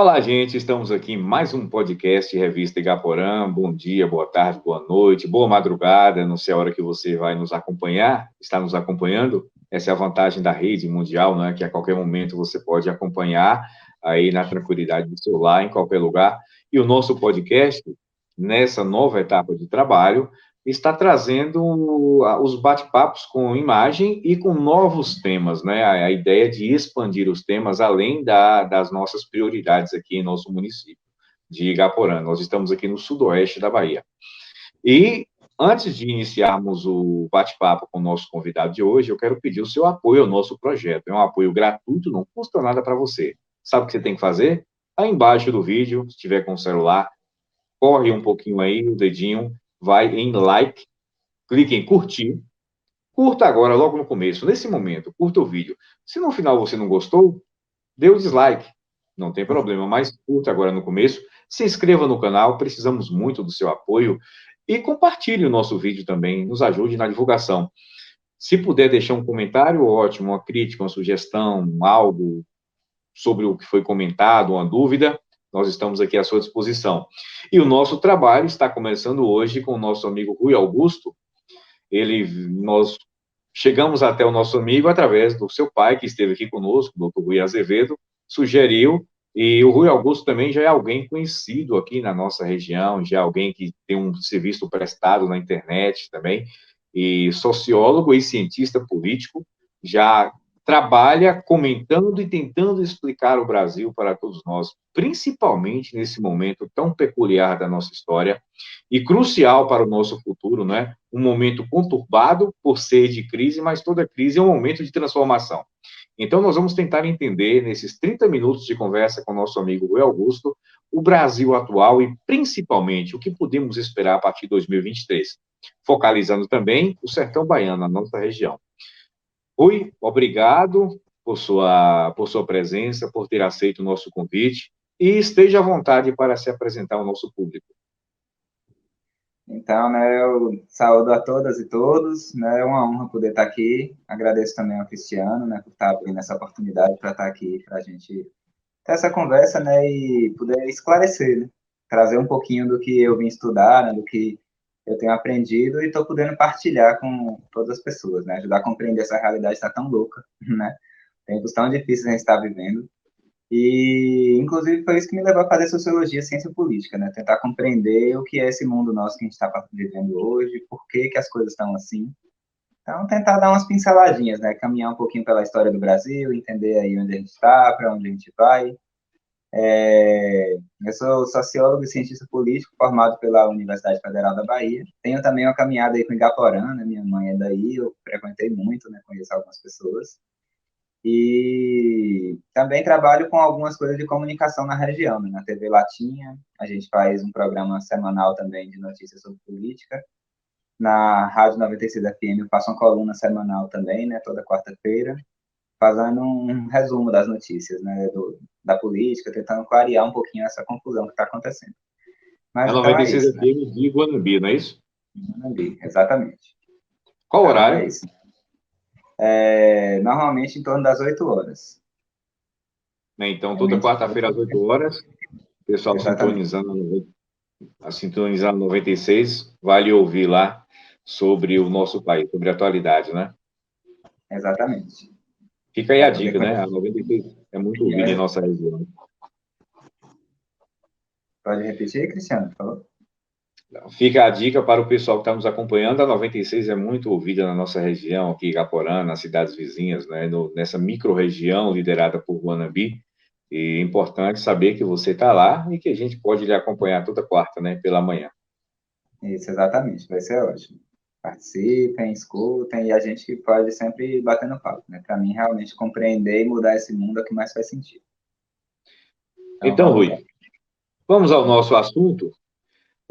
Olá, gente, estamos aqui em mais um podcast Revista Igaporã. Bom dia, boa tarde, boa noite, boa madrugada. Não sei a hora que você vai nos acompanhar, está nos acompanhando. Essa é a vantagem da rede mundial, né? Que a qualquer momento você pode acompanhar aí na tranquilidade do seu lar, em qualquer lugar. E o nosso podcast, nessa nova etapa de trabalho, está trazendo os bate-papos com imagem e com novos temas, né? A ideia de expandir os temas além das nossas prioridades aqui em nosso município de Igaporã. Nós estamos aqui no sudoeste da Bahia. E antes de iniciarmos o bate-papo com o nosso convidado de hoje, eu quero pedir o seu apoio ao nosso projeto. É um apoio gratuito, não custa nada para você. Sabe o que você tem que fazer? Aí embaixo do vídeo, se tiver com o celular, corre um pouquinho aí, o dedinho, vai em like, clique em curtir, curta agora, logo no começo, nesse momento, curta o vídeo. Se no final você não gostou, dê o dislike, não tem problema, mas curta agora no começo, se inscreva no canal, precisamos muito do seu apoio, e compartilhe o nosso vídeo também, nos ajude na divulgação. Se puder deixar um comentário, ótimo, uma crítica, uma sugestão, algo sobre o que foi comentado, uma dúvida, nós estamos aqui à sua disposição. E o nosso trabalho está começando hoje com o nosso amigo Rui Augusto. Nós chegamos até o nosso amigo através do seu pai, que esteve aqui conosco, o doutor Rui Azevedo, sugeriu, e o Rui Augusto também já é alguém conhecido aqui na nossa região, já é alguém que tem um serviço prestado na internet também, e sociólogo e cientista político, já trabalha comentando e tentando explicar o Brasil para todos nós, principalmente nesse momento tão peculiar da nossa história e crucial para o nosso futuro, né? Um momento conturbado por ser de crise, mas toda crise é um momento de transformação. Então, nós vamos tentar entender, nesses 30 minutos de conversa com o nosso amigo Rui Augusto, o Brasil atual e, principalmente, o que podemos esperar a partir de 2023, focalizando também o sertão baiano, a nossa região. Rui, obrigado por sua presença, por ter aceito o nosso convite, e esteja à vontade para se apresentar ao nosso público. Então, né, eu saúdo a todas e todos, né, é uma honra poder estar aqui, agradeço também ao Cristiano, né, por estar abrindo essa oportunidade para estar aqui, para a gente ter essa conversa, né, e poder esclarecer, né, trazer um pouquinho do que eu vim estudar, né, do que eu tenho aprendido e estou podendo partilhar com todas as pessoas, né, ajudar a compreender essa realidade está tão louca, né, tempos tão difíceis a gente está vivendo, e, inclusive, foi isso que me levou a fazer sociologia, ciência política, né? Tentar compreender o que é esse mundo nosso que a gente está vivendo hoje, por que que as coisas estão assim. Então, tentar dar umas pinceladinhas, né? Caminhar um pouquinho pela história do Brasil, entender aí onde a gente está, para onde a gente vai. Eu sou sociólogo e cientista político, formado pela Universidade Federal da Bahia. Tenho também uma caminhada aí com Igaporã, né? Minha mãe é daí, eu frequentei muito, né? Conheço algumas pessoas. E também trabalho com algumas coisas de comunicação na região, né? Na TV Latinha, a gente faz um programa semanal também de notícias sobre política. Na Rádio 96 FM eu faço uma coluna semanal também, né? Toda quarta-feira, fazendo um resumo das notícias, né? Da política, tentando clarear um pouquinho essa confusão que está acontecendo. É Mas então é 96 isso, né? FM de Guanambi, não é isso? Exatamente. Qual Então é horário? isso. Normalmente em torno das 8 horas. Né? Então, É toda muito... quarta-feira às 8 horas, o pessoal Exatamente. sintonizando 96, vale ouvir lá sobre o nosso país, sobre a atualidade, né? Exatamente. Fica aí a Para poder dica, né? A conhecer. 96 é muito ouvida em nossa região. Pode repetir, Cristiano, por favor? Fica a dica para o pessoal que está nos acompanhando, a 96 é muito ouvida na nossa região, aqui em Igaporã, nas cidades vizinhas, né? Nessa micro-região liderada por Guanambi. E é importante saber que você está lá e que a gente pode lhe acompanhar toda quarta, né? Pela manhã. Isso, exatamente, vai ser ótimo. Participem, escutem, e a gente pode sempre bater no papo, né? Para mim, realmente, compreender e mudar esse mundo é o que mais faz sentido. Então, Então, vamos lá. Rui, vamos ao nosso assunto.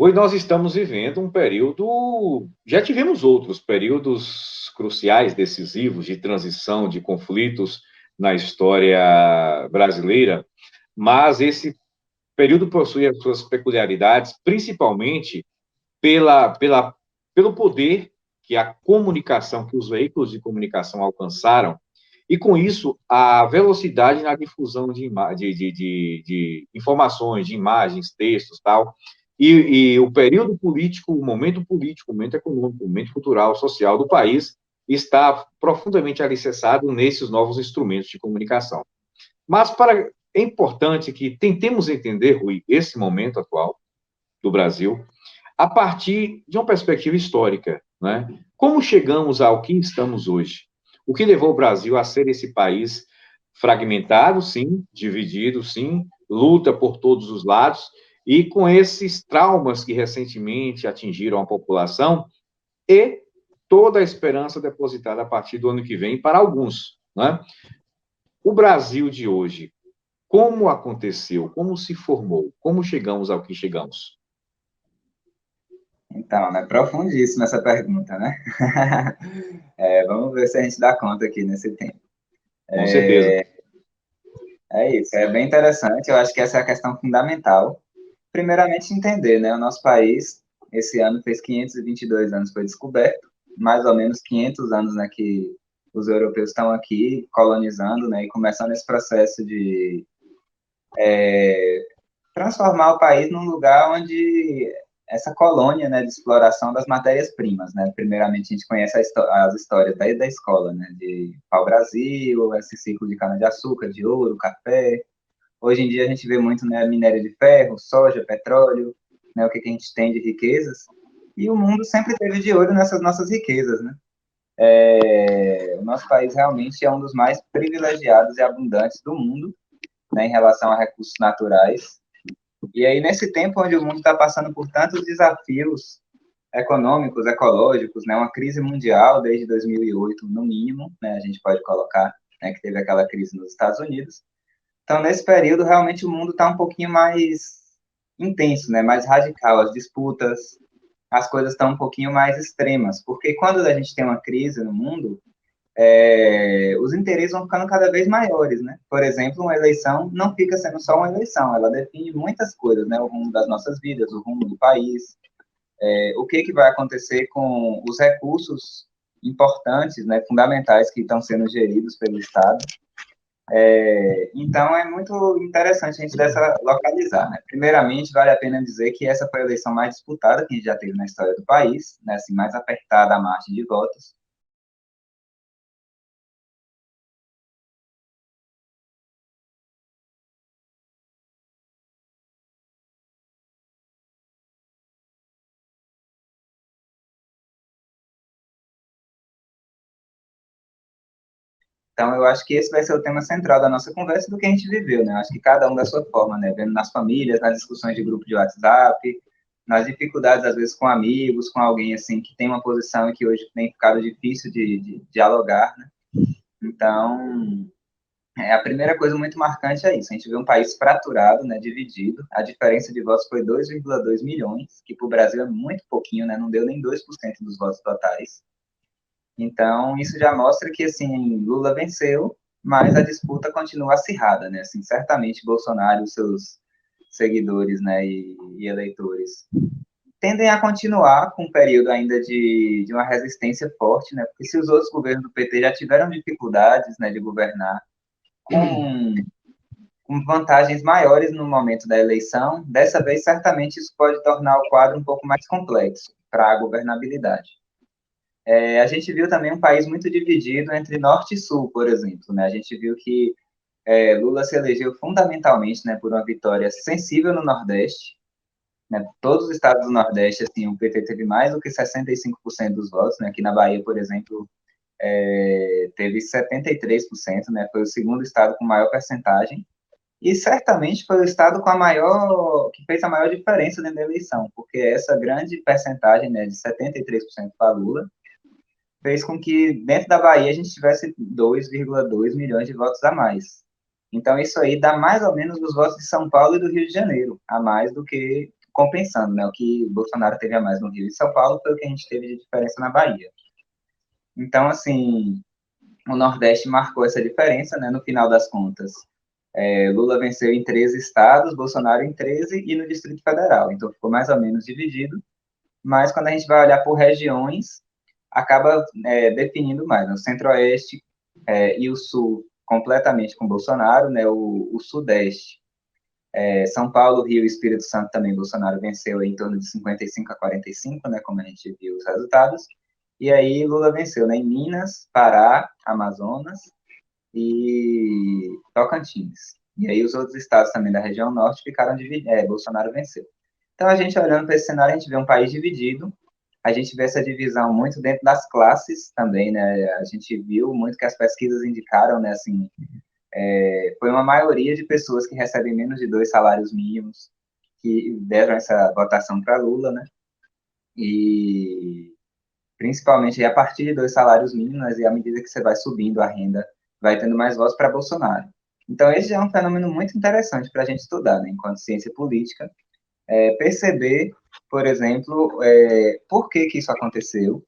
Hoje nós estamos vivendo um período, já tivemos outros períodos cruciais, decisivos, de transição, de conflitos na história brasileira, mas esse período possui as suas peculiaridades, principalmente pelo poder que a comunicação, que os veículos de comunicação alcançaram e, com isso, a velocidade na difusão de informações, de imagens, textos, tal, e o período político, o momento político, o momento econômico, o momento cultural, social do país está profundamente alicerçado nesses novos instrumentos de comunicação. Mas é importante que tentemos entender, Rui, esse momento atual do Brasil a partir de uma perspectiva histórica, né? Como chegamos ao que estamos hoje? O que levou o Brasil a ser esse país fragmentado, sim, dividido, sim, luta por todos os lados, e com esses traumas que recentemente atingiram a população e toda a esperança depositada a partir do ano que vem para alguns, né? O Brasil de hoje, como aconteceu, como se formou, como chegamos ao que chegamos? Então, né, profundíssima essa pergunta, né? Vamos ver se a gente dá conta aqui nesse tempo. Com certeza. É isso, é bem interessante, eu acho que essa é a questão fundamental. Primeiramente, entender, né, o nosso país, esse ano fez 522 anos, foi descoberto, mais ou menos 500 anos, né, que os europeus estão aqui colonizando, né, e começando esse processo de transformar o país num lugar onde essa colônia, né, de exploração das matérias-primas, né, primeiramente a gente conhece as histórias da escola, né, de pau-brasil, esse ciclo de cana-de-açúcar, de ouro, café. Hoje em dia a gente vê muito, né, minério de ferro, soja, petróleo, né, o que a gente tem de riquezas, e o mundo sempre teve de olho nessas nossas riquezas, né. O nosso país realmente é um dos mais privilegiados e abundantes do mundo, né, em relação a recursos naturais. E aí, nesse tempo onde o mundo está passando por tantos desafios econômicos, ecológicos, né, uma crise mundial desde 2008, no mínimo, né, a gente pode colocar, né, que teve aquela crise nos Estados Unidos. Então, nesse período, realmente o mundo está um pouquinho mais intenso, né, mais radical, as disputas, as coisas estão um pouquinho mais extremas, porque quando a gente tem uma crise no mundo, os interesses vão ficando cada vez maiores, né? Por exemplo, uma eleição não fica sendo só uma eleição, ela define muitas coisas, né? O rumo das nossas vidas, o rumo do país, o que vai acontecer com os recursos importantes, né, fundamentais que estão sendo geridos pelo Estado. Então, é muito interessante a gente localizar, né? Primeiramente, vale a pena dizer que essa foi a eleição mais disputada que a gente já teve na história do país, né? Assim, mais apertada a margem de votos. Então, eu acho que esse vai ser o tema central da nossa conversa, do que a gente viveu, né? Eu acho que cada um da sua forma, né? Vendo nas famílias, nas discussões de grupo de WhatsApp, nas dificuldades, às vezes, com amigos, com alguém, assim, que tem uma posição e que hoje tem ficado difícil de dialogar, né? Então, a primeira coisa muito marcante é isso. A gente vê um país fraturado, né? Dividido. A diferença de votos foi 2,2 milhões, que para o Brasil é muito pouquinho, né? Não deu nem 2% dos votos totais. Então, isso já mostra que, assim, Lula venceu, mas a disputa continua acirrada, né? Assim, certamente Bolsonaro e os seus seguidores, né, e eleitores tendem a continuar com um período ainda de uma resistência forte, né? Porque se os outros governos do PT já tiveram dificuldades, né, de governar com vantagens maiores no momento da eleição, dessa vez certamente isso pode tornar o quadro um pouco mais complexo para a governabilidade. A gente viu também um país muito dividido entre norte e sul, por exemplo, né? A gente viu que Lula se elegeu fundamentalmente, né, por uma vitória sensível no Nordeste, né? Todos os estados do Nordeste, assim, o PT teve mais do que 65% dos votos, né? Aqui na Bahia, por exemplo, teve 73%, né? Foi o segundo estado com maior percentagem, e certamente foi o estado com que fez a maior diferença dentro da eleição, porque essa grande percentagem, né, de 73% para Lula, fez com que dentro da Bahia a gente tivesse 2,2 milhões de votos a mais. Então, isso aí dá mais ou menos os votos de São Paulo e do Rio de Janeiro, a mais do que compensando, né? O que Bolsonaro teve a mais no Rio e São Paulo foi o que a gente teve de diferença na Bahia. Então, assim, o Nordeste marcou essa diferença, né? No final das contas, Lula venceu em 13 estados, Bolsonaro em 13 e no Distrito Federal. Então, ficou mais ou menos dividido. Mas quando a gente vai olhar por regiões, acaba definindo mais. No Centro-Oeste, e o Sul completamente com Bolsonaro, né, o Sudeste, São Paulo, Rio e Espírito Santo também, Bolsonaro venceu em torno de 55-45, né, como a gente viu os resultados, e aí Lula venceu, né, em Minas, Pará, Amazonas e Tocantins. E aí os outros estados também da região norte ficaram divididos, Bolsonaro venceu. Então, a gente olhando para esse cenário, a gente vê um país dividido, a gente vê essa divisão muito dentro das classes também, né? A gente viu muito que as pesquisas indicaram, né? Assim, foi uma maioria de pessoas que recebem menos de 2 salários mínimos que deram essa votação para Lula, né? E principalmente a partir de 2 salários mínimos, e à medida que você vai subindo a renda, vai tendo mais votos para Bolsonaro. Então, esse é um fenômeno muito interessante para a gente estudar, né? Enquanto ciência política, perceber, por exemplo, por que isso aconteceu,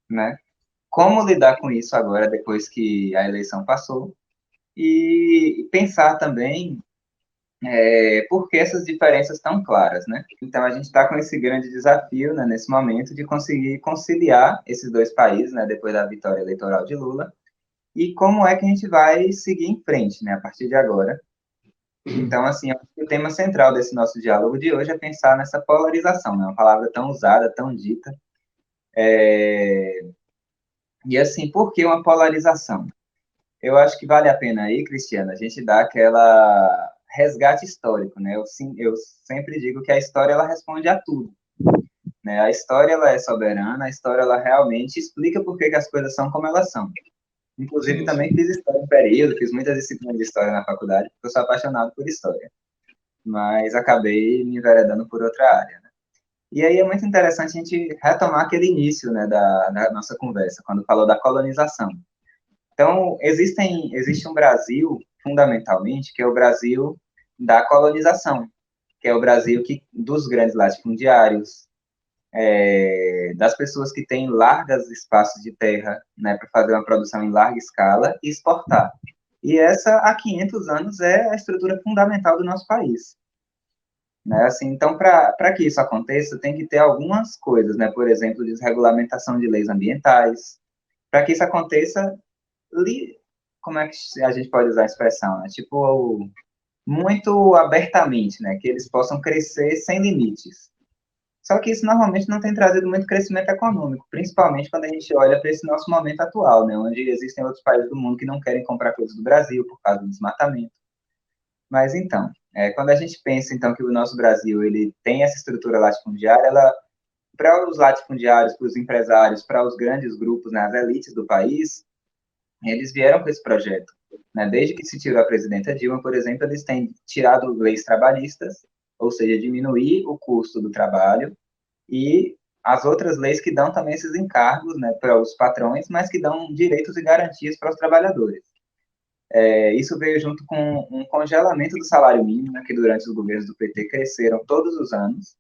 né? Como lidar com isso agora, depois que a eleição passou, e pensar também por que essas diferenças tão claras, né? Então, a gente está com esse grande desafio, né, nesse momento, de conseguir conciliar esses dois países, né, depois da vitória eleitoral de Lula, e como é que a gente vai seguir em frente, né, a partir de agora. Então, assim, o tema central desse nosso diálogo de hoje é pensar nessa polarização, né? Uma palavra tão usada, tão dita. E, assim, por que uma polarização? Eu acho que vale a pena aí, Cristiano, a gente dar aquela resgate histórico, né? Eu sempre digo que a história, ela responde a tudo, né? A história, ela é soberana, a história, ela realmente explica por que as coisas são como elas são. Inclusive, Sim, também sim. fiz história em período, fiz muitas disciplinas de história na faculdade, porque eu sou apaixonado por história, mas acabei me enveredando por outra área, né? E aí é muito interessante a gente retomar aquele início, né, da nossa conversa, quando falou da colonização. Então, existe um Brasil, fundamentalmente, que é o Brasil da colonização, que é o Brasil dos grandes latifundiários, das pessoas que têm largos espaços de terra, né, para fazer uma produção em larga escala e exportar. E essa, há 500 anos, é a estrutura fundamental do nosso país. Né? Assim, então, para que isso aconteça, tem que ter algumas coisas, né? Por exemplo, desregulamentação de leis ambientais. Para que isso aconteça, como é que a gente pode usar a expressão? Né? Tipo, muito abertamente, né? Que eles possam crescer sem limites. Só que isso normalmente não tem trazido muito crescimento econômico, principalmente quando a gente olha para esse nosso momento atual, né? Onde existem outros países do mundo que não querem comprar coisas do Brasil por causa do desmatamento. Mas então, quando a gente pensa então que o nosso Brasil ele tem essa estrutura latifundiária, ela para os latifundiários, para os empresários, para os grandes grupos, né, as elites do país, eles vieram com esse projeto. Né? Desde que se tirou a presidenta Dilma, por exemplo, eles têm tirado leis trabalhistas, ou seja, diminuir o custo do trabalho, e as outras leis que dão também esses encargos, né, para os patrões, mas que dão direitos e garantias para os trabalhadores. Isso veio junto com um congelamento do salário mínimo, né, que durante os governos do PT cresceram todos os anos.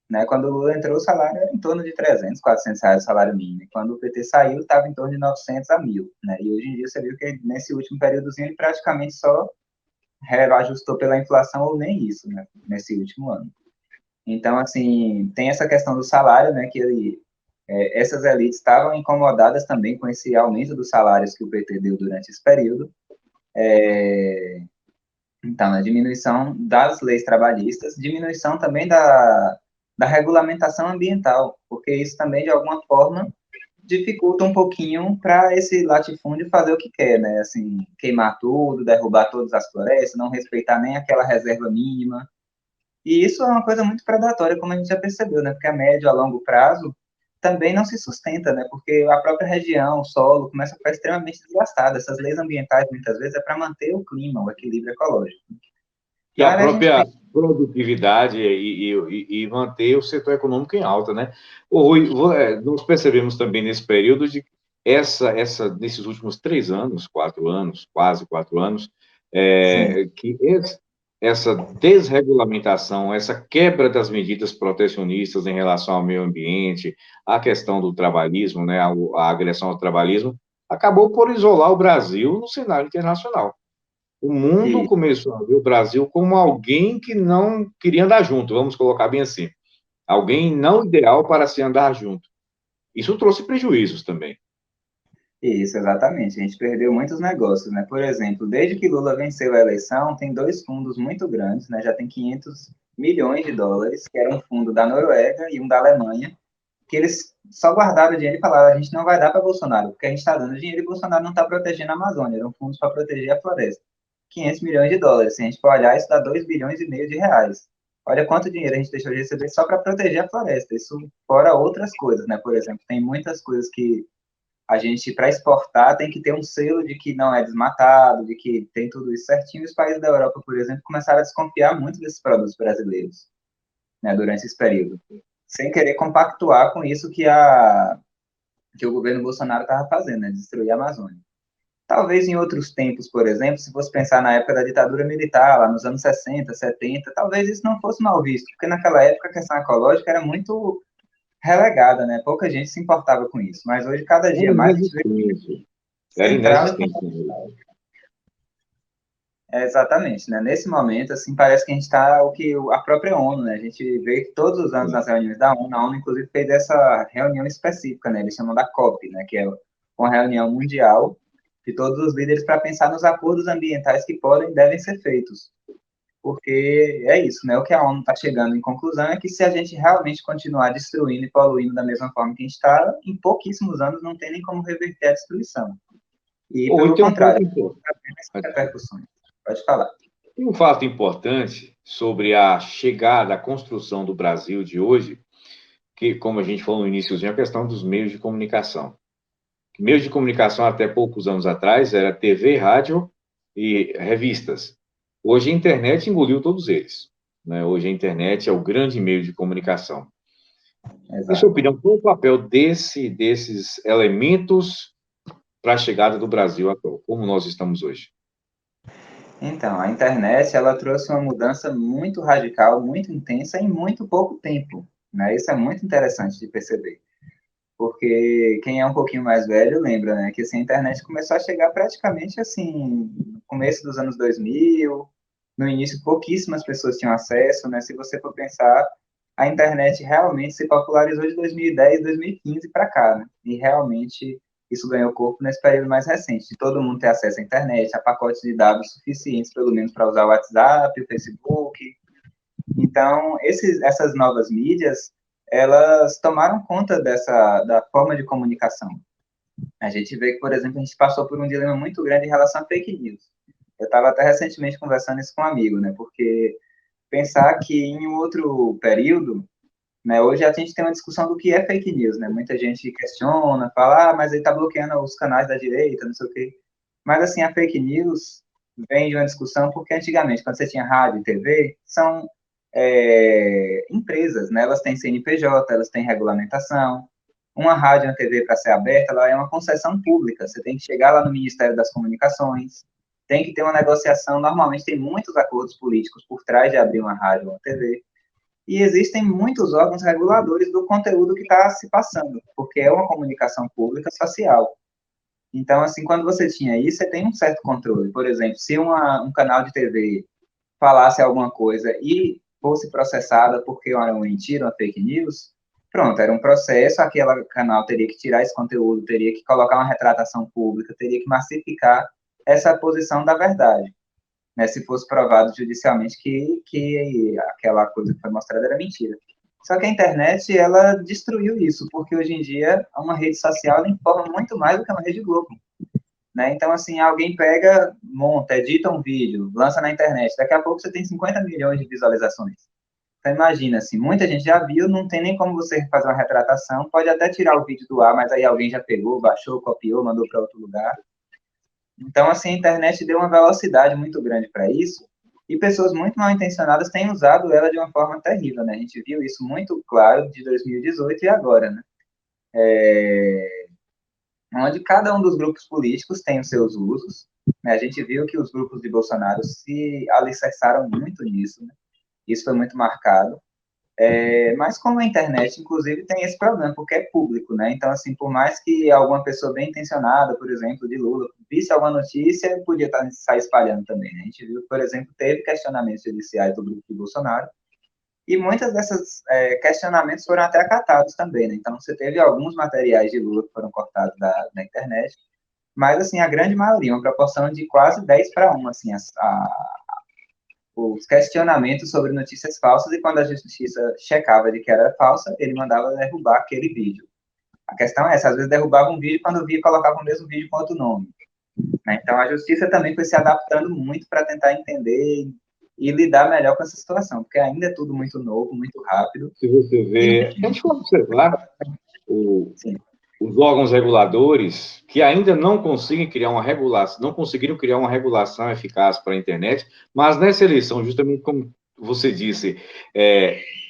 Né? Quando o Lula entrou, o salário era em torno de 300, 400 reais o salário mínimo. E quando o PT saiu, estava em torno de 900 a 1.000. Né? E hoje em dia você viu que nesse último períodozinho ele praticamente só reajustou pela inflação ou nem isso, né? Nesse último ano. Então, assim, tem essa questão do salário, né? Que essas elites estavam incomodadas também com esse aumento dos salários que o PT deu durante esse período. Então, a diminuição das leis trabalhistas, diminuição também da regulamentação ambiental, porque isso também, de alguma forma, dificulta um pouquinho para esse latifúndio fazer o que quer, né? Assim, queimar tudo, derrubar todas as florestas, não respeitar nem aquela reserva mínima. E isso é uma coisa muito predatória, como a gente já percebeu, né? Porque a médio, a longo prazo, também não se sustenta, né? Porque a própria região, o solo, começa a ficar extremamente desgastado. Essas leis ambientais, muitas vezes, é para manter o clima, o equilíbrio ecológico. E Então, a a gente própria pensa, produtividade e manter o setor econômico em alta, né? Ô, Rui, nós percebemos também nesse período de nesses últimos 3 anos, 4 anos, quase 4 anos, sim, que essa desregulamentação, essa quebra das medidas protecionistas em relação ao meio ambiente, a questão do trabalhismo, né, a agressão ao trabalhismo, acabou por isolar o Brasil no cenário internacional. O mundo e, começou a ver o Brasil como alguém que não queria andar junto, vamos colocar bem assim. Alguém não ideal para se andar junto. Isso trouxe prejuízos também. Isso, exatamente. A gente perdeu muitos negócios, né? Por exemplo, desde que Lula venceu a eleição, tem dois fundos muito grandes, né? Já tem 500 milhões de dólares, que era um fundo da Noruega e um da Alemanha, que eles só guardaram o dinheiro e falaram: a gente não vai dar para Bolsonaro, porque a gente está dando dinheiro e Bolsonaro não está protegendo a Amazônia. Eram fundos para proteger a floresta. 500 milhões de dólares. Se a gente for olhar, isso dá 2 bilhões e meio de reais. Olha quanto dinheiro a gente deixou de receber só para proteger a floresta. Isso fora outras coisas, né? Por exemplo, tem muitas coisas que a gente, para exportar, tem que ter um selo de que não é desmatado, de que tem tudo isso certinho. Os países da Europa, por exemplo, começaram a desconfiar muito desses produtos brasileiros, né, durante esse período, sem querer compactuar com isso que o governo Bolsonaro estava fazendo, né, destruir a Amazônia. Talvez em outros tempos, por exemplo, se fosse pensar na época da ditadura militar, lá nos anos 60, 70, talvez isso não fosse mal visto, porque naquela época a questão ecológica era muito relegada, né? Pouca gente se importava com isso. Mas hoje, cada Era dia mais, a gente vê inexistente. Era central. inexistente, na realidade. Exatamente, né? Nesse momento, assim, parece que a gente está a própria ONU, né? A gente vê que todos os anos Sim. nas reuniões da ONU, a ONU inclusive fez essa reunião específica, né? Eles chamam da COP, né? Que é uma reunião mundial de todos os líderes para pensar nos acordos ambientais que podem e devem ser feitos. Porque é isso, né? O que a ONU está chegando em conclusão é que se a gente realmente continuar destruindo e poluindo da mesma forma que a gente está, em pouquíssimos anos não tem nem como reverter a destruição. E, Ou pelo então um contrário, ponto importante. as repercussões. Pode falar. Tem um fato importante sobre a chegada, a construção do Brasil de hoje, que, como a gente falou no início, é a questão dos meios de comunicação. Meios de comunicação até poucos anos atrás era TV, rádio e revistas. Hoje a internet engoliu todos eles. Né? Hoje a internet é o grande meio de comunicação. Em sua Exato. opinião, qual é o papel desses elementos para a chegada do Brasil atual, como nós estamos hoje? Então, a internet, ela trouxe uma mudança muito radical, muito intensa em muito pouco tempo, né? Isso é muito interessante de perceber, porque quem é um pouquinho mais velho lembra, né, que assim, a internet começou a chegar praticamente assim, no começo dos anos 2000, no início pouquíssimas pessoas tinham acesso, né? Se você for pensar, a internet realmente se popularizou de 2010, 2015 para cá, né? E realmente isso ganhou corpo nesse período mais recente, de todo mundo ter acesso à internet, a pacotes de dados suficientes, pelo menos para usar o WhatsApp, o Facebook. Então, essas novas mídias, elas tomaram conta da forma de comunicação. A gente vê que, por exemplo, a gente passou por um dilema muito grande em relação a fake news. Eu estava até recentemente conversando isso com um amigo, né? Porque pensar que em um outro período, né, hoje a gente tem uma discussão do que é fake news, né? Muita gente questiona, fala, mas ele está bloqueando os canais da direita, não sei o quê. Mas, assim, a fake news vem de uma discussão porque antigamente, quando você tinha rádio e TV, são empresas, né? Elas têm CNPJ, elas têm regulamentação. Uma rádio e uma TV, para ser aberta, ela é uma concessão pública. Você tem que chegar lá no Ministério das Comunicações, tem que ter uma negociação. Normalmente tem muitos acordos políticos por trás de abrir uma rádio ou uma TV. E existem muitos órgãos reguladores do conteúdo que está se passando, porque é uma comunicação pública social. Então, assim, quando você tinha isso, você tem um certo controle. Por exemplo, se um canal de TV falasse alguma coisa e fosse processada porque era uma mentira, uma fake news, pronto, era um processo, aquele canal teria que tirar esse conteúdo, teria que colocar uma retratação pública, teria que massificar essa posição da verdade, né, se fosse provado judicialmente que aquela coisa que foi mostrada era mentira. Só que a internet, ela destruiu isso, porque hoje em dia uma rede social informa muito mais do que uma rede Globo. Né? Então, assim, alguém pega, monta, edita um vídeo, lança na internet, daqui a pouco você tem 50 milhões de visualizações. Então, imagina, assim, muita gente já viu, não tem nem como você fazer uma retratação, pode até tirar o vídeo do ar, mas aí alguém já pegou, baixou, copiou, mandou para outro lugar. Então, assim, a internet deu uma velocidade muito grande para isso, e pessoas muito mal intencionadas têm usado ela de uma forma terrível, né? A gente viu isso muito claro de 2018 e agora, né? Onde cada um dos grupos políticos tem os seus usos, né? A gente viu que os grupos de Bolsonaro se alicerçaram muito nisso, né? Isso foi muito marcado. Mas como a internet, inclusive, tem esse problema, porque é público, né? Então, assim, por mais que alguma pessoa bem intencionada, por exemplo, de Lula, visse alguma notícia, podia sair espalhando também, né? A gente viu, por exemplo, teve questionamentos judiciais do grupo de Bolsonaro, e muitos desses questionamentos foram até acatados também, né? Então, você teve alguns materiais de Lula que foram cortados da internet, mas, assim, a grande maioria, uma proporção de quase 10-1, assim, os questionamentos sobre notícias falsas, e quando a justiça checava de que era falsa, ele mandava derrubar aquele vídeo. A questão é essa, às vezes derrubava um vídeo, quando via, colocava o mesmo vídeo com outro nome. Né? Então, a justiça também foi se adaptando muito para tentar entender e lidar melhor com essa situação, porque ainda é tudo muito novo, muito rápido. Se você vê, a gente pode observar o, Sim. os órgãos reguladores que ainda não conseguem criar uma regulação, não conseguiram criar uma regulação eficaz para a internet, mas nessa eleição, justamente como você disse,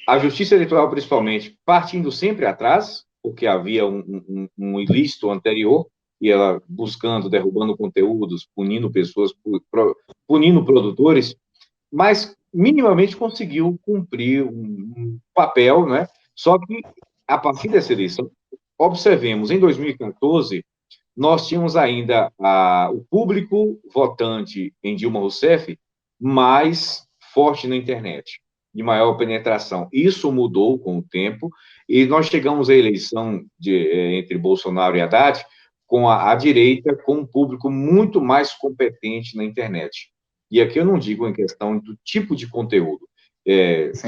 a Justiça Eleitoral, principalmente, partindo sempre atrás, porque havia um ilícito anterior, e ela buscando, derrubando conteúdos, punindo pessoas, punindo produtores, mas minimamente conseguiu cumprir um papel, né? Só que, a partir dessa eleição, observemos, em 2014, nós tínhamos ainda o público votante em Dilma Rousseff mais forte na internet, de maior penetração. Isso mudou com o tempo, e nós chegamos à eleição entre Bolsonaro e Haddad com a direita, com um público muito mais competente na internet. E aqui eu não digo em questão do tipo de conteúdo,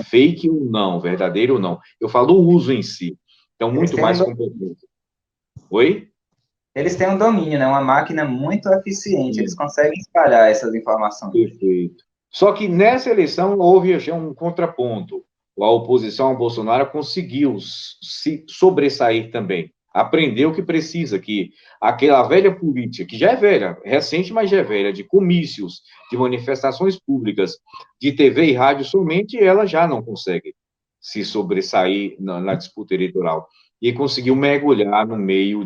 fake ou não, verdadeiro ou não. Eu falo o uso em si. Então, muito mais competente. Oi? Eles têm um domínio, né? Uma máquina muito eficiente. Eles conseguem espalhar essas informações. Perfeito. Só que nessa eleição houve já um contraponto. A oposição ao Bolsonaro conseguiu se sobressair também. Aprendeu que precisa, que aquela velha política, que já é velha, recente, mas já é velha, de comícios, de manifestações públicas, de TV e rádio somente, ela já não consegue se sobressair na disputa eleitoral. E conseguiu mergulhar no meio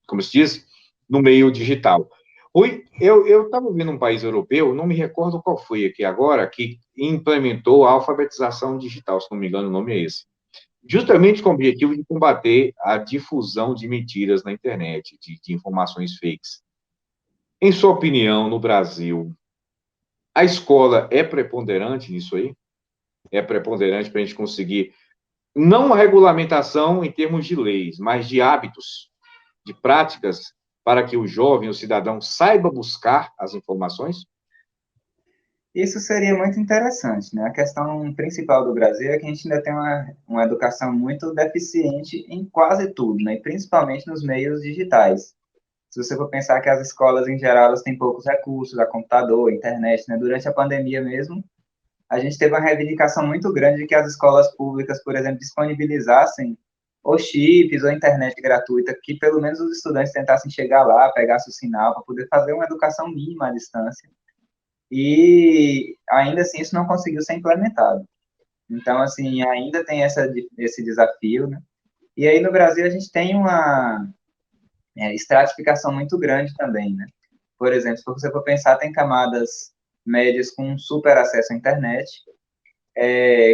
como se diz? No meio digital. Eu estava vendo um país europeu, não me recordo qual foi aqui agora, que implementou a alfabetização digital, se não me engano, o nome é esse. Justamente com o objetivo de combater a difusão de mentiras na internet, de informações fakes. Em sua opinião, no Brasil, a escola é preponderante nisso aí? É preponderante para a gente conseguir, não a regulamentação em termos de leis, mas de hábitos, de práticas, para que o jovem, o cidadão, saiba buscar as informações? Isso seria muito interessante, né? A questão principal do Brasil é que a gente ainda tem uma educação muito deficiente em quase tudo, né? E principalmente nos meios digitais. Se você for pensar que as escolas, em geral, elas têm poucos recursos, a computador, a internet, né? Durante a pandemia mesmo, a gente teve uma reivindicação muito grande de que as escolas públicas, por exemplo, disponibilizassem ou chips ou internet gratuita, que pelo menos os estudantes tentassem chegar lá, pegassem o sinal para poder fazer uma educação mínima à distância. E ainda assim isso não conseguiu ser implementado. Então, assim, ainda tem esse desafio, né? E aí no Brasil a gente tem uma estratificação muito grande também, né? Por exemplo, se você for pensar, tem camadas médias com super acesso à internet,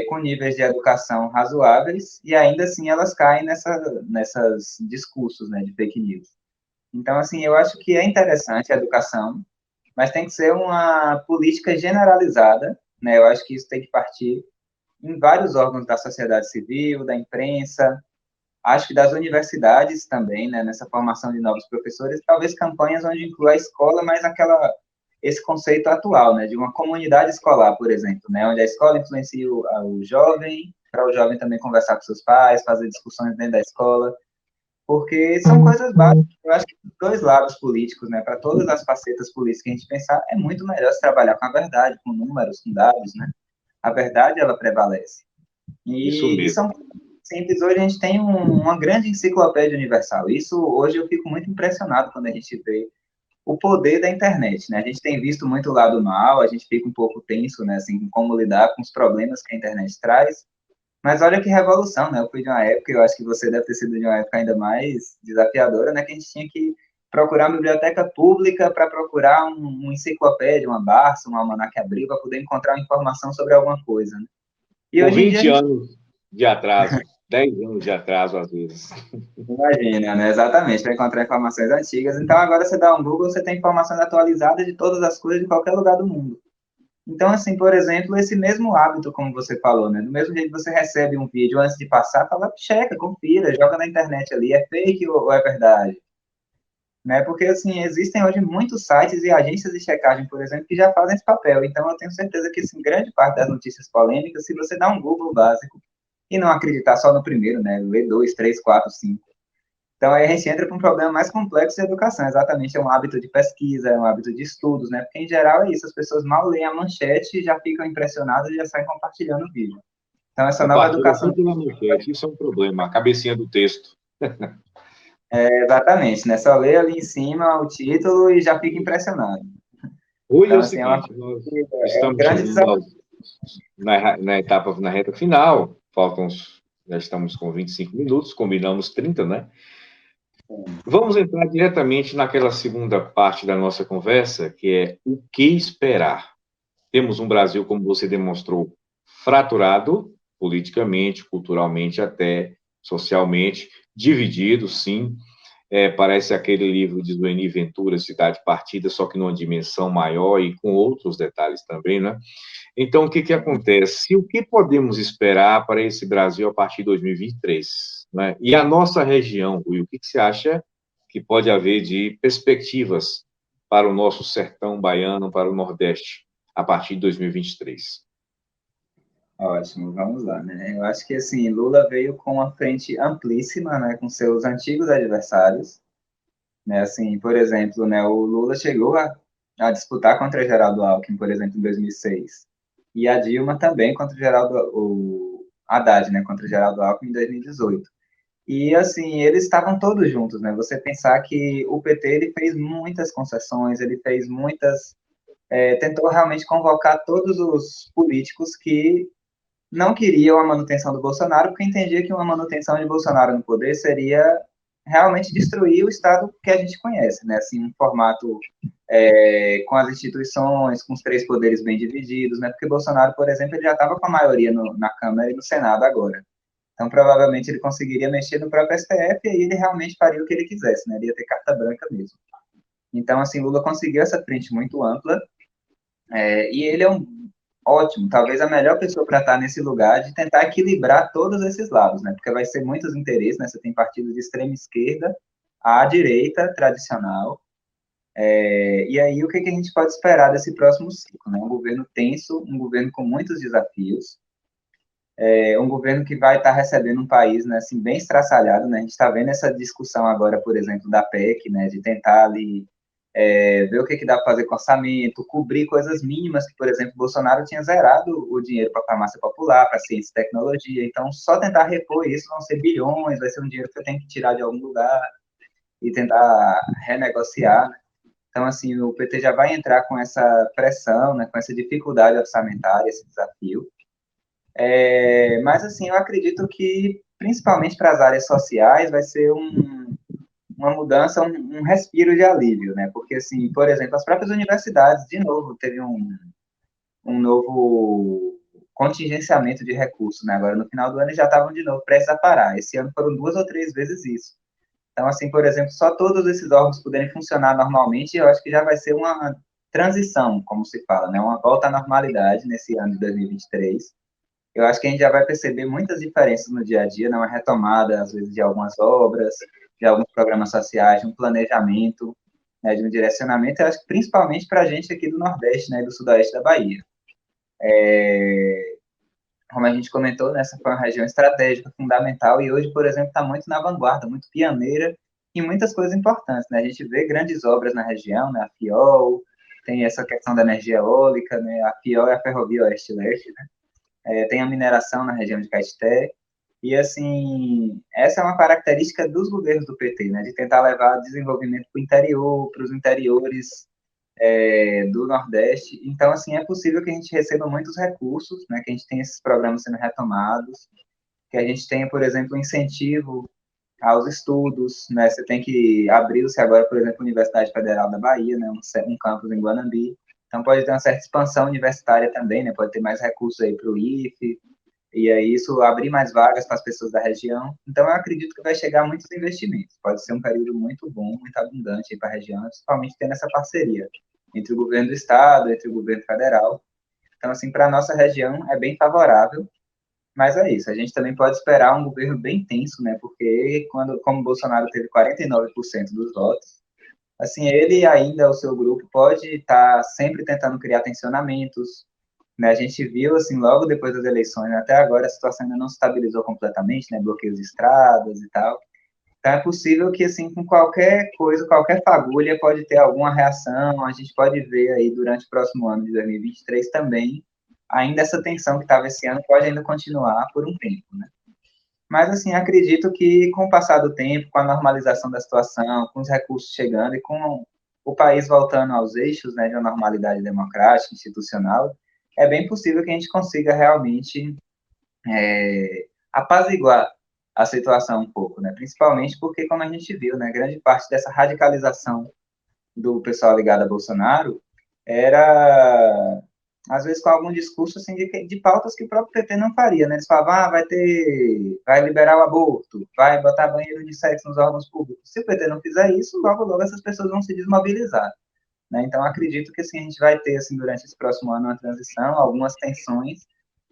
com níveis de educação razoáveis, e ainda assim elas caem nessas discursos, né, de fake news. Então, assim, eu acho que é interessante a educação, mas tem que ser uma política generalizada, né? Eu acho que isso tem que partir em vários órgãos da sociedade civil, da imprensa, acho que das universidades também, né? Nessa formação de novos professores, talvez campanhas onde inclua a escola, mas esse conceito atual, né? De uma comunidade escolar, por exemplo, né? Onde a escola influencia o jovem, para o jovem também conversar com seus pais, fazer discussões dentro da escola, porque são coisas básicas. Eu acho que dos dois lados políticos, né, para todas as facetas políticas que a gente pensar, é muito melhor se trabalhar com a verdade, com números, com dados, né? A verdade, ela prevalece. Isso E mesmo. são simples. Hoje a gente tem uma grande enciclopédia universal. Isso, hoje, eu fico muito impressionado quando a gente vê o poder da internet, né? A gente tem visto muito o lado mal, a gente fica um pouco tenso, né, assim, como lidar com os problemas que a internet traz, mas olha que revolução, né? Eu fui de uma época, eu acho que você deve ter sido de uma época ainda mais desafiadora, né? Que a gente tinha que procurar uma biblioteca pública para procurar uma enciclopédia, uma Barça, um almanaque Abril, para poder encontrar uma informação sobre alguma coisa, né? E Com hoje em dia a 20 gente anos de atraso, 10 anos de atraso, às vezes. imagina, né? Exatamente, para encontrar informações antigas. Então, agora você dá um Google, você tem informações atualizadas de todas as coisas de qualquer lugar do mundo. Então, assim, por exemplo, esse mesmo hábito, como você falou, né? Do mesmo jeito que você recebe um vídeo antes de passar, fala, checa, confira, joga na internet ali, é fake ou é verdade? né? Porque, assim, existem hoje muitos sites e agências de checagem, por exemplo, que já fazem esse papel. Então, eu tenho certeza que, assim, grande parte das notícias polêmicas, se você dá um Google básico e não acreditar só no primeiro, né? Ler dois, três, quatro, cinco. Então, aí a gente entra para um problema mais complexo da educação. Exatamente, é um hábito de pesquisa, é um hábito de estudos, né? Porque, em geral, é isso. As pessoas mal leem a manchete e já ficam impressionadas e já saem compartilhando o vídeo. Então, essa nova Compartilha educação... tudo na manchete, isso é um problema, a cabecinha do texto. Exatamente, né? Só lê ali em cima o título e já fica impressionado. Hoje é Então, o assim, é, uma, seguinte, nós é um estamos grande chegando desafio. na etapa, na reta final, já estamos com 25 minutos, combinamos 30, né? Vamos entrar diretamente naquela segunda parte da nossa conversa, que é o que esperar. Temos um Brasil, como você demonstrou, fraturado politicamente, culturalmente, até socialmente, dividido, sim. Parece aquele livro de Zueni Ventura, Cidade Partida, só que numa dimensão maior e com outros detalhes também, né? Então, o que que acontece? O que podemos esperar para esse Brasil a partir de 2023? Né? E a nossa região, Rui, o que que você acha que pode haver de perspectivas para o nosso sertão baiano, para o Nordeste, a partir de 2023? Ótimo, vamos lá, né? Eu acho que, assim, Lula veio com uma frente amplíssima, né, com seus antigos adversários, né? Assim, por exemplo, né, o Lula chegou a disputar contra Geraldo Alckmin, por exemplo, em 2006. E a Dilma também contra o o Haddad, né, contra o Geraldo Alckmin em 2018. E, assim, eles estavam todos juntos, né? Você pensar que o PT, ele fez muitas concessões, ele fez muitas... tentou realmente convocar todos os políticos que não queriam a manutenção do Bolsonaro, porque entendia que uma manutenção de Bolsonaro no poder seria realmente destruir o Estado que a gente conhece, né? Assim, um formato com as instituições, com os três poderes bem divididos, né? Porque Bolsonaro, por exemplo, ele já estava com a maioria na Câmara e no Senado agora. Então, provavelmente, ele conseguiria mexer no próprio STF e aí ele realmente faria o que ele quisesse, né? Ele ia ter carta branca mesmo. Então, assim, Lula conseguiu essa frente muito ampla, e ele é um ótimo, talvez a melhor pessoa para estar nesse lugar de tentar equilibrar todos esses lados, né? Porque vai ser muitos interesses, né? Você tem partidos de extrema esquerda, à direita tradicional, e aí o que, que a gente pode esperar desse próximo ciclo, né? Um governo tenso, um governo com muitos desafios, um governo que vai estar recebendo um país, né, assim, bem estraçalhado, né? A gente está vendo essa discussão agora, por exemplo, da PEC, né? De tentar ali ver o que, que dá para fazer com orçamento, cobrir coisas mínimas, que, por exemplo, Bolsonaro tinha zerado o dinheiro para a farmácia popular, para ciência e tecnologia, então só tentar repor isso vão ser bilhões, vai ser um dinheiro que eu tenho que tirar de algum lugar e tentar renegociar, né? Então, assim, o PT já vai entrar com essa pressão, né, com essa dificuldade orçamentária, esse desafio. Mas, assim, eu acredito que, principalmente para as áreas sociais, vai ser uma mudança, um respiro de alívio, né? Porque, assim, por exemplo, as próprias universidades, de novo, teve um novo contingenciamento de recursos, né? Agora, no final do ano, já estavam de novo prestes a parar. Esse ano foram duas ou três vezes isso. Então, assim, por exemplo, só todos esses órgãos puderem funcionar normalmente, eu acho que já vai ser uma transição, como se fala, né? Uma volta à normalidade nesse ano de 2023. Eu acho que a gente já vai perceber muitas diferenças no dia a dia, né? Uma retomada, às vezes, de algumas obras, de alguns programas sociais, de um planejamento, né? De um direcionamento, eu acho que principalmente para a gente aqui do Nordeste, né? Do Sudoeste da Bahia. Como a gente comentou, né? Essa foi uma região estratégica, fundamental, e hoje, por exemplo, está muito na vanguarda, muito pioneira em muitas coisas importantes, né? A gente vê grandes obras na região, né? A FIOL, tem essa questão da energia eólica, né? A FIOL é a Ferrovia Oeste-Leste, né? Tem a mineração na região de Caeté, e, assim, essa é uma característica dos governos do PT, né, de tentar levar desenvolvimento para o interior, para os interiores do Nordeste. Então, assim, é possível que a gente receba muitos recursos, né, que a gente tenha esses programas sendo retomados, que a gente tenha, por exemplo, um incentivo aos estudos, né, você tem que abrir-se agora, por exemplo, a Universidade Federal da Bahia, né, um campus em Guanambi, então pode ter uma certa expansão universitária também, né, pode ter mais recursos aí para o IFE, e aí isso abrir mais vagas para as pessoas da região. Então, eu acredito que vai chegar muitos investimentos. Pode ser um período muito bom, muito abundante para a região, principalmente tendo essa parceria entre o governo do estado, entre o governo federal. Então, assim, para a nossa região é bem favorável, mas é isso. A gente também pode esperar um governo bem tenso, né? Porque como o Bolsonaro teve 49% dos votos, assim, ele ainda, o seu grupo, pode estar sempre tentando criar tensionamentos, né? A gente viu, assim, logo depois das eleições, até agora a situação ainda não se estabilizou completamente, né? Bloqueios de estradas e tal. Então é possível que, assim, com qualquer coisa, qualquer fagulha pode ter alguma reação, a gente pode ver aí durante o próximo ano de 2023 também, ainda essa tensão que estava esse ano pode ainda continuar por um tempo, né? Mas, assim, acredito que com o passar do tempo, com a normalização da situação, com os recursos chegando e com o país voltando aos eixos, né, de uma normalidade democrática, institucional, é bem possível que a gente consiga realmente apaziguar a situação um pouco, né? Principalmente porque, como a gente viu, né, grande parte dessa radicalização do pessoal ligado a Bolsonaro era, às vezes, com algum discurso assim, de pautas que o próprio PT não faria, né? Eles falavam, vai liberar o aborto, vai botar banheiro de sexo nos órgãos públicos. Se o PT não fizer isso, logo, logo essas pessoas vão se desmobilizar. Né? Então, acredito que assim, a gente vai ter, assim, durante esse próximo ano, uma transição, algumas tensões,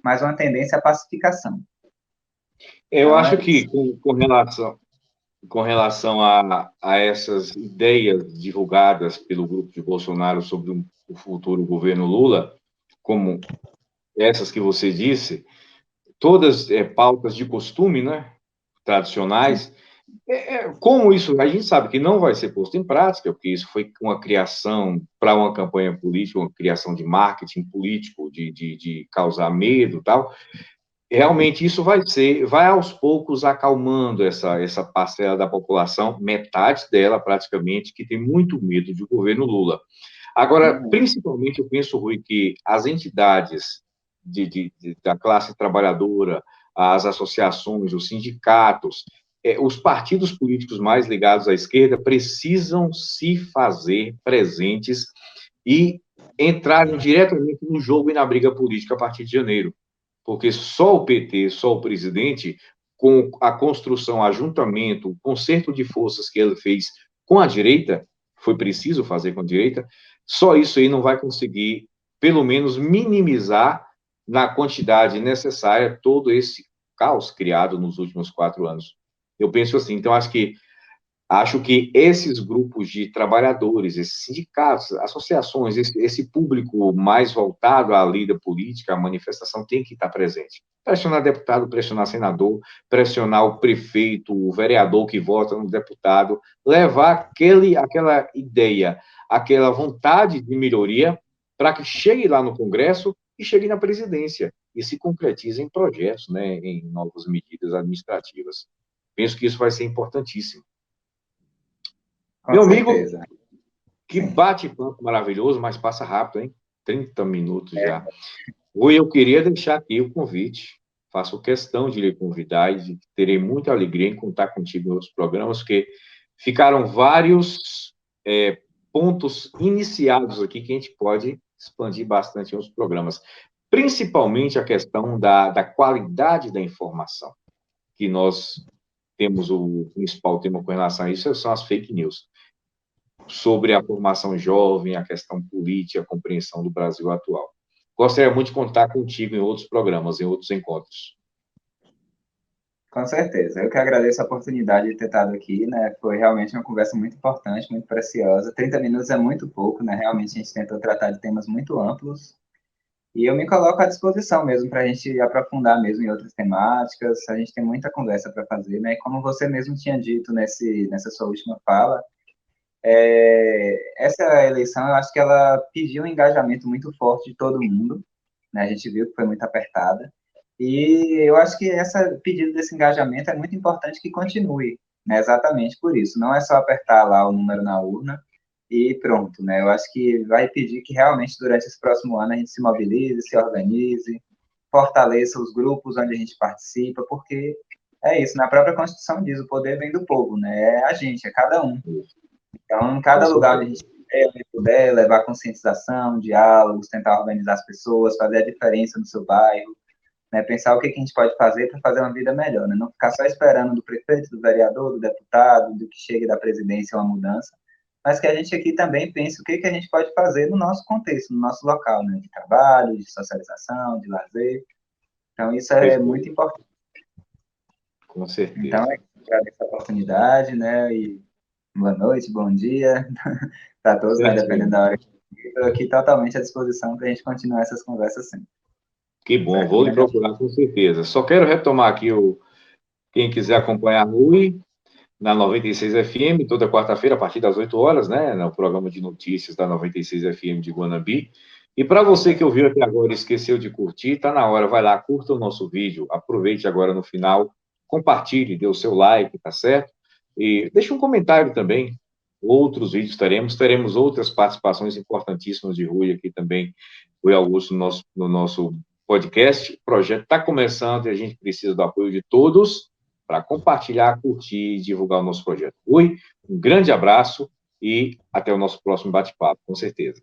mas uma tendência à pacificação. Eu Então, acho é que, isso. com relação a essas ideias divulgadas pelo grupo de Bolsonaro sobre o futuro governo Lula, como essas que você disse, todas pautas de costume, né, Sim. tradicionais. Como isso, a gente sabe que não vai ser posto em prática, porque isso foi uma criação para uma campanha política, uma criação de marketing político, de causar medo e tal. Realmente isso vai aos poucos acalmando essa parcela da população, metade dela praticamente, que tem muito medo do governo Lula. Agora, Uhum. principalmente, eu penso, Rui, que as entidades da classe trabalhadora, as associações, os sindicatos, os partidos políticos mais ligados à esquerda precisam se fazer presentes e entrarem diretamente no jogo e na briga política a partir de janeiro. Porque só o PT, só o presidente, com a construção, ajuntamento, o concerto de forças que ele fez com a direita, foi preciso fazer com a direita, só isso aí não vai conseguir, pelo menos, minimizar na quantidade necessária todo esse caos criado nos últimos 4 anos. Eu penso assim, então acho que esses grupos de trabalhadores, esses sindicatos, associações, esse público mais voltado à lida política, à manifestação, tem que estar presente. Pressionar deputado, pressionar senador, pressionar o prefeito, o vereador que vota no deputado, levar aquela ideia, aquela vontade de melhoria para que chegue lá no Congresso e chegue na presidência e se concretize em projetos, né, em novas medidas administrativas. Penso que isso vai ser importantíssimo. Com Meu amigo, certeza. que Sim. bate-papo maravilhoso, mas passa rápido, hein? 30 minutos É, já. Oi, eu queria deixar aqui o convite. Faço questão de lhe convidar e terei muita alegria em contar contigo nos programas, porque ficaram vários pontos iniciados aqui que a gente pode expandir bastante nos programas. Principalmente a questão da qualidade da informação, que nós temos o principal tema com relação a isso, são as fake news sobre a formação jovem, a questão política, a compreensão do Brasil atual. Gostaria muito de contar contigo em outros programas, em outros encontros. com certeza. Eu que agradeço a oportunidade de ter estado aqui, né? Foi realmente uma conversa muito importante, muito preciosa. 30 minutos é muito pouco, né? Realmente a gente tentou tratar de temas muito amplos. E eu me coloco à disposição mesmo para a gente aprofundar mesmo em outras temáticas. A gente tem muita conversa para fazer, né? E como você mesmo tinha dito nessa sua última fala, essa eleição eu acho que ela pediu um engajamento muito forte de todo mundo, né? A gente viu que foi muito apertada. E eu acho que esse pedido desse engajamento é muito importante que continue, né? Exatamente por isso. Não é só apertar lá o número na urna e pronto, né? Eu acho que vai pedir que realmente durante esse próximo ano a gente se mobilize, se organize, fortaleça os grupos onde a gente participa, porque é isso, na própria Constituição diz, o poder vem do povo, né? É a gente, é cada um. Então, em Com cada lugar onde a certeza. gente puder, levar conscientização, diálogos, tentar organizar as pessoas, fazer a diferença no seu bairro, né? Pensar o que a gente pode fazer para fazer uma vida melhor, né? Não ficar só esperando do prefeito, do vereador, do deputado, do que chegue da presidência uma mudança, mas que a gente aqui também pense o que a gente pode fazer no nosso contexto, no nosso local, né? De trabalho, de socialização, de lazer. Então, isso é muito Perfeito. importante. Com Então, certeza. agradeço a oportunidade, né? E boa noite, bom dia para todos, né, dependendo da hora. Estou aqui totalmente à disposição para a gente continuar essas conversas sempre. Que bom, Certo? vou lhe procurar com certeza. Só quero retomar aqui quem quiser acompanhar a Rui na 96 FM, toda quarta-feira, a partir das 8 horas, né? No programa de notícias da 96 FM de Guanambi. E para você que ouviu até agora e esqueceu de curtir, tá na hora, vai lá, curta o nosso vídeo, aproveite agora no final, compartilhe, dê o seu like, tá certo? E deixe um comentário também. Outros vídeos teremos outras participações importantíssimas de Rui aqui também, Rui Augusto, no nosso podcast. O projeto está começando e a gente precisa do apoio de todos para compartilhar, curtir e divulgar o nosso projeto. Rui, um grande abraço e até o nosso próximo bate-papo, com certeza.